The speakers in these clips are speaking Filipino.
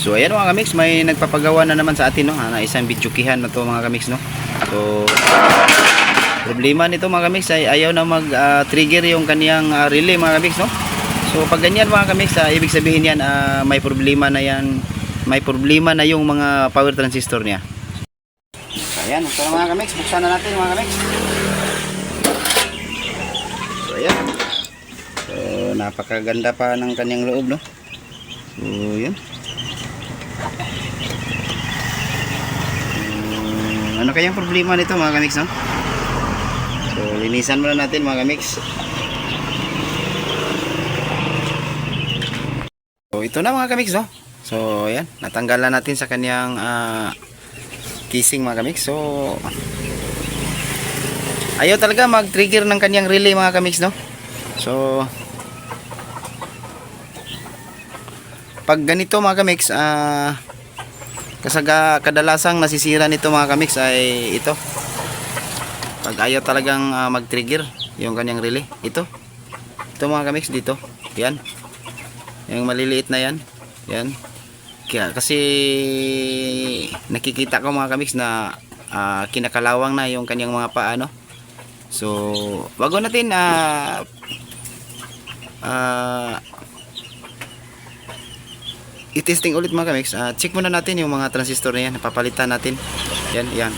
So ayan mga kamix, may nagpapagawa na naman sa atin, no, na isang bidyukihan na to mga kamix, no. So problema nito mga kamix ay ayaw na mag trigger yung kaniyang relay mga kamix, no. So pag ganyan mga kamix, ibig sabihin yan may problema na yan, may problema na yung mga power transistor niya. So ayan, ito na mga kamix, buksan na natin mga kamix. So ayan, so napakaganda pa ng kaniyang loob, no. So yun, ano kayang problema nito mga kamix, no? So linisan muna natin mga kamix. So ito na mga kamix, no? So ayan, natanggalan natin sa kanyang casing mga kamix. So ayaw talaga mag-trigger ng kanyang relay mga kamix, no? So pag ganito mga kamix, kadalasang nasisira nito mga kamix ay ito. Pag ayaw talagang mag-trigger yung kanyang relay, ito mga kamix dito. Yan. Yung maliliit na yan. Yan. Kaya kasi nakikita ko mga kamix na kinakalawang na yung kanyang mga paa, no? So bago natin i-testing ulit mga kamix, check muna natin yung mga transistor na yan, napapalitan natin. Yan.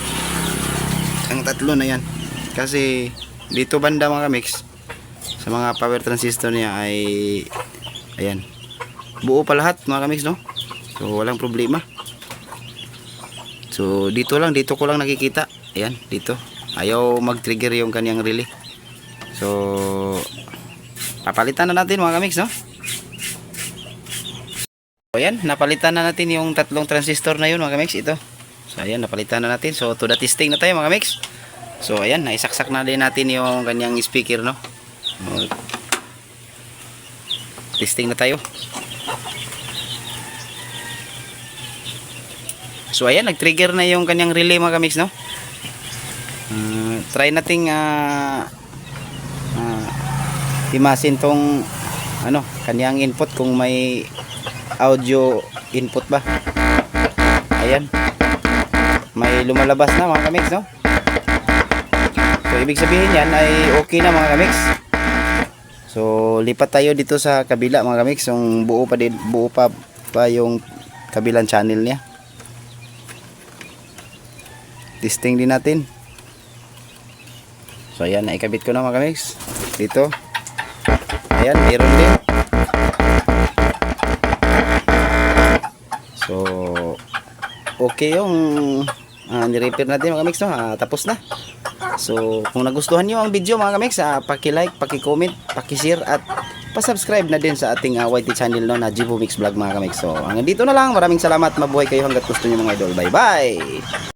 Ang tatlo na yan. Kasi dito banda mga kamix, sa mga power transistor niya ay ayan, buo pa lahat mga kamix, no? So walang problema. So dito ko lang nakikita. Ayan, dito. Ayaw mag-trigger yung kanyang relay. So papalitan na natin mga kamix, no? So ayan, napalitan na natin yung tatlong transistor na yun mga kamix, ito. So ayan, napalitan na natin. So to the testing na tayo mga kamix. So ayan, naisaksak na din natin yung kanyang speaker, no. Testing na tayo. So ayan, nag-trigger na yung kanyang relay mga kamix, no. Try nating himasin tong kanyang input kung may audio input ba. Ayan, may lumalabas na mga kamix, no. So ibig sabihin yan ay okay na mga kamix. So lipat tayo dito sa kabila mga kamix, yung buo pa yung kabilang channel niya. Testing din natin. So ayan, naikabit ko na mga kamix dito. Ayan, meron din. So okay yung ni-repair natin mga kamix, no. Tapos na. So kung nagustuhan nyo ang video mga kamix, paki-like, paki-comment, paki-share at pa-subscribe na din sa ating YT channel, no, na Jibo Mix Vlog mga kamix. So hanggang dito na lang. Maraming salamat. Mabuhay kayo hanggat gusto nyo mga idol. Bye bye.